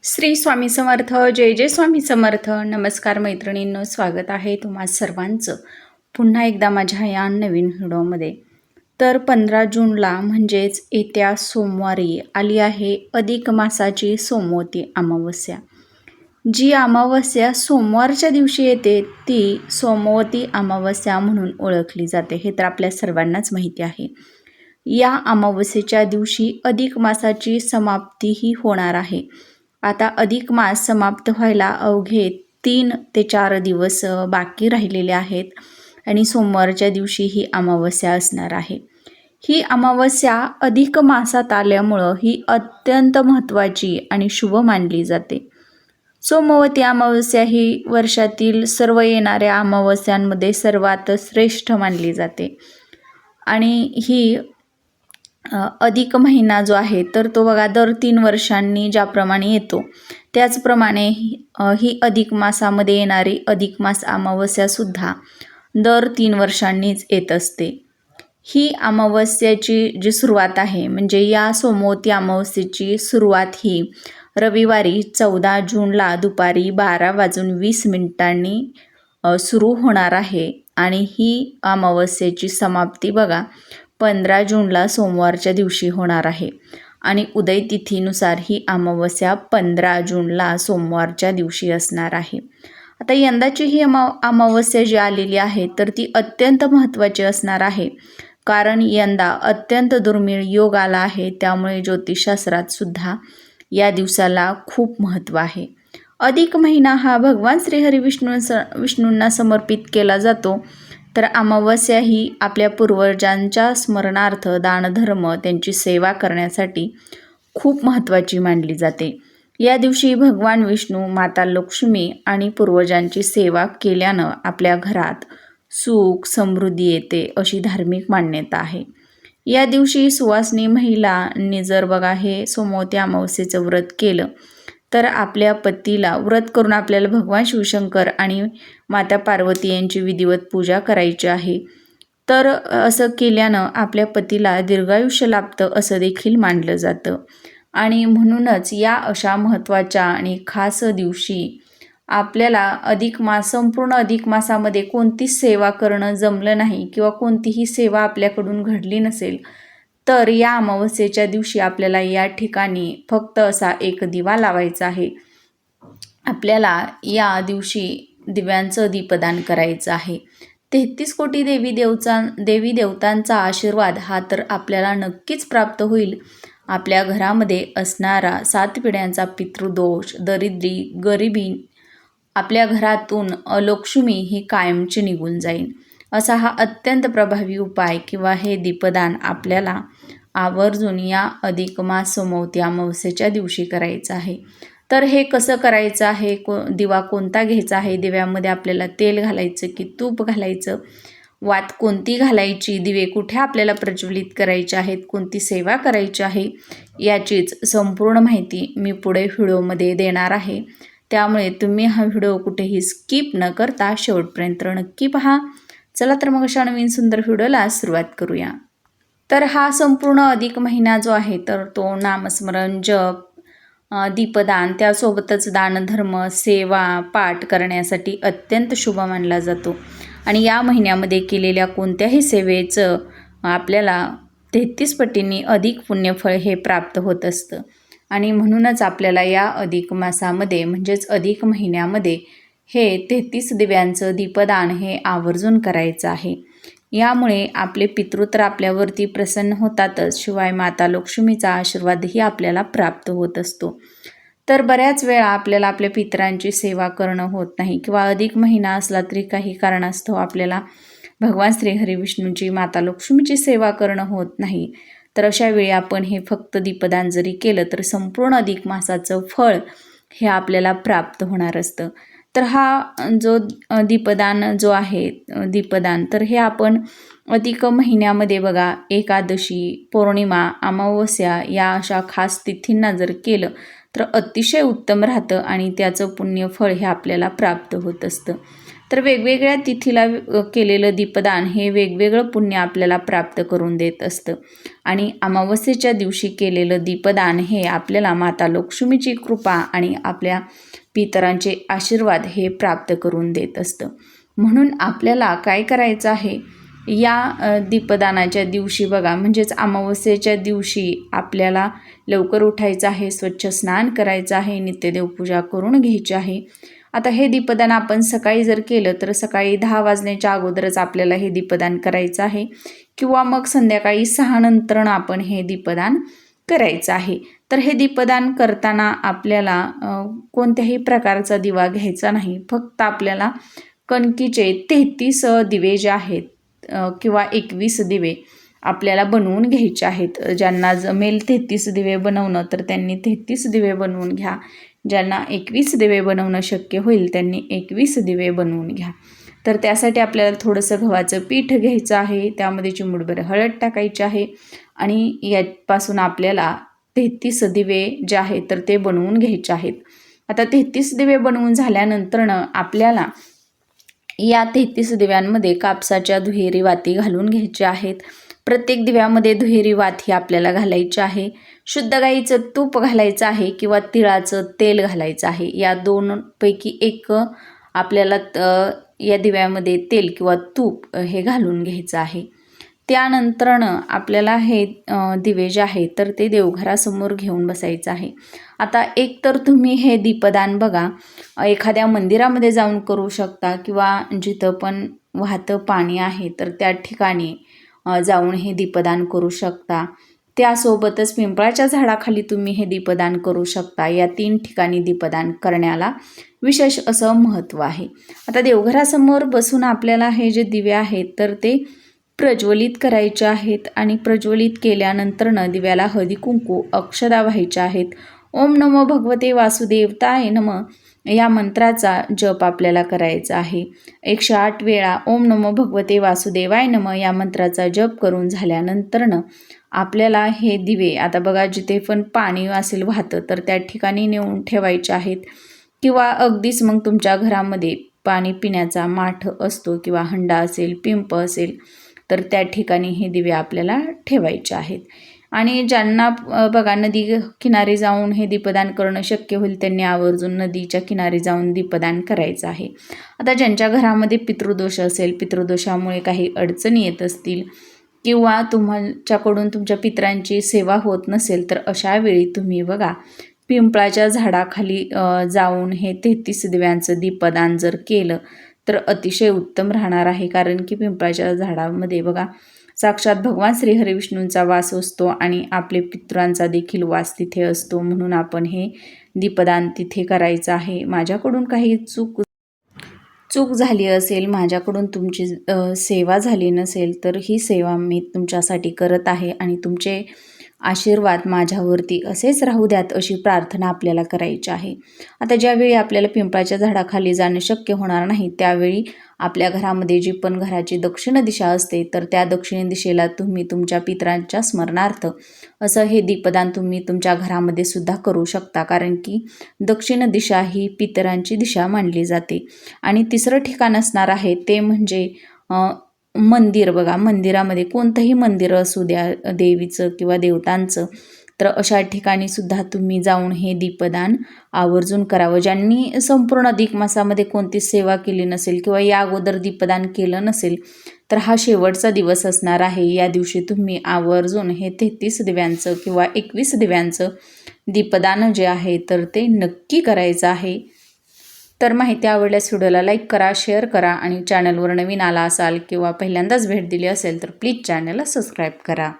श्री स्वामी समर्थ. जय जय स्वामी समर्थ. नमस्कार मैत्रिणींनो, स्वागत आहे तुम्हा सर्वांचं पुन्हा एकदा माझ्या या नवीन व्हिडिओमध्ये. तर 15 जूनला म्हणजेच येत्या सोमवारी आली आहे अधिक मासाची सोमवती अमावस्या. जी अमावस्या सोमवारच्या दिवशी येते ती सोमवती अमावस्या म्हणून ओळखली जाते, हे तर आपल्या सर्वांनाच माहिती आहे. या अमावस्येच्या दिवशी अधिक मासाची समाप्तीही होणार आहे. आता अधिक मास समाप्त व्हायला अवघे 3 ते 4 दिवस बाकी राहिलेले आहेत आणि सोमवारच्या दिवशी ही अमावस्या असणार आहे. ही अमावस्या अधिक मासात आल्यामुळं ही अत्यंत महत्त्वाची आणि शुभ मानली जाते. सोमवती अमावस्या ही वर्षातील सर्व येणाऱ्या अमावस्यांमध्ये सर्वात श्रेष्ठ मानली जाते आणि ही अधिक महिना जो आहे तर तो बघा दर 3 वर्षांनी ज्याप्रमाणे येतो त्याचप्रमाणे ही अधिक मासामध्ये येणारी अधिक मास अमावस्यासुद्धा दर 3 वर्षांनीच येत असते. ही अमावस्याची जी सुरुवात आहे म्हणजे या सोमवती अमावस्येची सुरुवात ही रविवारी 14 जूनला दुपारी 12:20 सुरू होणार आहे आणि ही अमावस्येची समाप्ती बघा 15 जूनला सोमवारच्या दिवशी होणार आहे आणि उदय तिथीनुसार ही अमावस्या 15 जूनला सोमवारच्या दिवशी असणार आहे. आता यंदाची ही अमावस्या जी आलेली आहे तर ती अत्यंत महत्त्वाची असणार आहे, कारण यंदा अत्यंत दुर्मिळ योग आला आहे. त्यामुळे ज्योतिषशास्त्रात सुद्धा या दिवसाला खूप महत्त्व आहे. अधिक महिना हा भगवान श्रीहरी विष्णूंना समर्पित केला जातो. तर अमावस्या ही आपल्या पूर्वजांच्या स्मरणार्थ दानधर्म त्यांची सेवा करण्यासाठी खूप महत्त्वाची मानली जाते. या दिवशी भगवान विष्णू, माता लक्ष्मी आणि पूर्वजांची सेवा केल्यानं आपल्या घरात सुख समृद्धी येते अशी धार्मिक मान्यता आहे. या दिवशी सुवासिनी महिलांनी जर बघा हे सोमवती अमावस्येचं व्रत केलं तर आपल्या पतीला व्रत करून आपल्याला भगवान शिवशंकर आणि माता पार्वती यांची विधिवत पूजा करायची आहे. तर असं केल्यानं आपल्या पतीला दीर्घायुष्य लाभतं असं देखील मानलं जातं आणि म्हणूनच या अशा महत्त्वाच्या आणि खास दिवशी आपल्याला संपूर्ण अधिक मासामध्ये कोणतीच सेवा करणं जमलं नाही किंवा कोणतीही सेवा आपल्याकडून घडली नसेल तर या अमावस्येच्या दिवशी आपल्याला या ठिकाणी फक्त असा एक दिवा लावायचा आहे. आपल्याला या दिवशी दिव्यांचं दीपदान करायचं आहे. 33 कोटी देवी देवतांचा आशीर्वाद हा तर आपल्याला नक्कीच प्राप्त होईल. आपल्या घरामध्ये असणारा 7 पिढ्यांचा पितृदोष, दरिद्री, गरिबी आपल्या घरातून अलक्ष्मी ही कायमची निघून जाईल. असा हा अत्यंत प्रभावी उपाय किंवा हे दीपदान आपल्याला आवर्जून या अधिक मास सोमवती अमावस्येच्या दिवशी करायचं आहे. तर हे कसं करायचं आहे, दिवा कोणता घ्यायचा आहे, दिव्यामध्ये आपल्याला तेल घालायचं की तूप घालायचं, वात कोणती घालायची, दिवे कुठे आपल्याला प्रज्वलित करायचे आहेत, कोणती सेवा करायची आहे, याचीच संपूर्ण माहिती मी पुढे व्हिडिओमध्ये देणार आहे. त्यामुळे तुम्ही हा व्हिडिओ कुठेही स्किप न करता शेवटपर्यंत नक्की पहा. चला तर मग अशा नवीन सुंदर व्हिडिओला सुरुवात करूया. तर हा संपूर्ण अधिक महिना जो आहे तर तो नामस्मरण, जप, दीपदान त्यासोबतच दानधर्म, सेवा, पाठ करण्यासाठी अत्यंत शुभ मानला जातो आणि या महिन्यामध्ये केलेल्या कोणत्याही सेवेचं आपल्याला 33 पटींनी अधिक पुण्यफळ हे प्राप्त होत असतं आणि म्हणूनच आपल्याला या अधिक मासामध्ये म्हणजेच अधिक महिन्यामध्ये हे 33 दिव्यांचं दीपदान हे आवर्जून करायचं आहे. यामुळे आपले पितृ तर आपल्यावरती प्रसन्न होतातच, शिवाय माता लक्ष्मीचा आशीर्वादही आपल्याला प्राप्त होत असतो. तर बऱ्याच वेळा आपल्याला आपल्या पितरांची सेवा करणं होत नाही किंवा अधिक महिना असला तरी काही कारणास्तव आपल्याला भगवान श्रीहरी विष्णूंची, माता लक्ष्मीची सेवा करणं होत नाही. तर अशा वेळी आपण हे फक्त दीपदान जरी केलं तर संपूर्ण अधिक मासाचं फळ हे आपल्याला प्राप्त होणार असतं. तर हा जो दीपदान जो आहे दीपदान तर हे आपण अधिक महिन्यामध्ये बघा एकादशी, पौर्णिमा, अमावस्या या अशा खास तिथींना जर केलं तर अतिशय उत्तम राहतं आणि त्याचं पुण्यफळ हे आपल्याला प्राप्त होत असतं. तर वेगवेगळ्या तिथीला केलेलं दीपदान हे वेगवेगळं पुण्य आपल्याला प्राप्त करून देत असतं आणि अमावस्येच्या दिवशी केलेलं दीपदान हे आपल्याला माता लक्ष्मीची कृपा आणि आपल्या पितरांचे आशीर्वाद हे प्राप्त करून देत असतं. म्हणून आपल्याला काय करायचं आहे, या दीपदानाच्या दिवशी बघा, म्हणजेच अमावस्येच्या दिवशी आपल्याला लवकर उठायचं आहे, स्वच्छ स्नान करायचं आहे, नित्यदेव पूजा करून घ्यायची आहे. आता हे दीपदान आपण सकाळी जर केलं तर सकाळी 10 वाजण्याच्या अगोदरच आपल्याला हे दीपदान करायचं आहे किंवा मग संध्याकाळी 6 नंतर आपण हे दीपदान करायचं आहे. तर हे दीपदान करताना आपल्याला कोणत्याही प्रकारचा दिवा घ्यायचा नाही. फक्त आपल्याला कणकीचे 33 दिवे जे आहेत किंवा 21 दिवे आपल्याला बनवून घ्यायचे आहेत. ज्यांना जमेल 33 दिवे बनवणं तर त्यांनी 33 दिवे बनवून घ्या. ज्यांना 21 दिवे बनवणं शक्य होईल त्यांनी 21 दिवे बनवून घ्या. तर त्यासाठी आपल्याला थोडंसं गव्हाचं पीठ घ्यायचं आहे, त्यामध्ये चिमूटभर हळद टाकायची आहे आणि यापासून आपल्याला 33 दिवे जे आहेत तर ते बनवून घ्यायचे आहेत. आता 33 दिवे बनवून झाल्यानंतरनं आपल्याला या 33 दिव्यांमध्ये कापसाच्या दुहेरी वाती घालून घ्यायच्या आहेत. प्रत्येक दिव्यामध्ये दुहेरी वात ही आपल्याला घालायची आहे. शुद्ध गाईचं तूप घालायचं आहे किंवा तिळाचं तेल घालायचं आहे. या दोनपैकी एक आपल्याला या दिव्यामध्ये तेल किंवा तूप हे घालून घ्यायचं आहे. त्यानंतरनं आपल्याला हे दिवे जे आहेत तर ते देवघरासमोर घेऊन बसायचं आहे. आता एक तर तुम्ही हे दीपदान बघा एखाद्या मंदिरामध्ये जाऊन करू शकता किंवा जिथं पण वाहतं पाणी आहे तर त्या ठिकाणी जाऊन हे दीपदान करू शकता. त्यासोबतच पिंपळाच्या झाडाखाली तुम्ही हे दीपदान करू शकता. या 3 ठिकाणी दीपदान करण्याला विशेष असं महत्त्व आहे. आता देवघरासमोर बसून आपल्याला हे जे दिवे आहेत तर ते प्रज्वलित करायचे आहेत आणि प्रज्वलित केल्यानंतरनं दिव्याला हळदी कुंकू अक्षदा व्हायच्या आहेत. ओम नमो भगवते वासुदेवताय नमः या मंत्राचा जप आपल्याला करायचा आहे. 108 वेळा ओम नमो भगवते वासुदेवाय नमः या मंत्राचा जप करून झाल्यानंतरनं आपल्याला हे दिवे आता बघा जिथे पण पाणी असेल वाहतं तर त्या ठिकाणी नेऊन ठेवायचे आहेत किंवा अगदीच मग तुमच्या घरामध्ये पाणी पिण्याचा माठ असतो किंवा हंडा असेल, पिंप असेल तर त्या ठिकाणी हे दिवे आपल्याला ठेवायचे आहेत. आणि ज्यांना बघा नदी किनारी जाऊन हे दीपदान करणं शक्य होईल त्यांनी आवर्जून नदीच्या किनारी जाऊन दीपदान करायचं आहे. आता ज्यांच्या घरामध्ये पितृदोष असेल, पितृदोषामुळे काही अडचणी येत असतील किंवा तुमच्याकडून तुमच्या पितरांची सेवा होत नसेल तर अशा वेळी तुम्ही बघा पिंपळाच्या झाडाखाली जाऊन हे 33 दिव्यांचं दीपदान जर केलं तर अतिशय उत्तम राहणार आहे. कारण की पिंपळाच्या झाडामध्ये बघा साक्षात भगवान श्री हरिविष्णूंचा वास असतो आणि आपले पितरांचा देखील वास तिथे असतो. म्हणून आपण हे दीपदान तिथे करायचं आहे. माझ्याकडून काही चूक झाली असेल, माझ्याकडून तुमची सेवा झाली नसेल तर ही सेवा मी तुमच्यासाठी करत आहे आणि तुमचे आशीर्वाद माझ्यावरती असेच राहू द्यात अशी प्रार्थना आपल्याला करायची आहे. आता ज्यावेळी आपल्याला पिंपळाच्या झाडाखाली जाणं शक्य होणार नाही त्यावेळी आपल्या घरामध्ये जी पण घराची दक्षिण दिशा असते तर त्या दक्षिण दिशेला तुम्ही तुमच्या पितरांच्या स्मरणार्थ असं हे दीपदान तुम्ही तुमच्या घरामध्ये सुद्धा करू शकता. कारण की दक्षिण दिशा ही पितरांची दिशा मानली जाते. आणि तिसरं ठिकाण असणार आहे ते म्हणजे मंदिर. बघा मंदिरामध्ये कोणतंही मंदिर असू द्या देवीचं किंवा देवतांचं तर अशा ठिकाणी सुद्धा तुम्ही जाऊन हे दीपदान आवर्जून करावं. ज्यांनी संपूर्ण अधिक मासामध्ये कोणतीच सेवा केली नसेल किंवा या अगोदर दीपदान केलं नसेल तर हा शेवटचा दिवस असणार आहे. या दिवशी तुम्ही आवर्जून हे 33 दिव्यांचं किंवा 21 दिव्यांचं दीपदान जे आहे तर ते नक्की करायचं आहे. तर माहिती आवडल्यास व्हिडिओला लाईक करा, शेअर करा आणि चॅनलवर नवीन आला असाल किंवा पहिल्यांदाच भेट दिली असेल तर प्लीज चॅनलला सबस्क्राईब करा.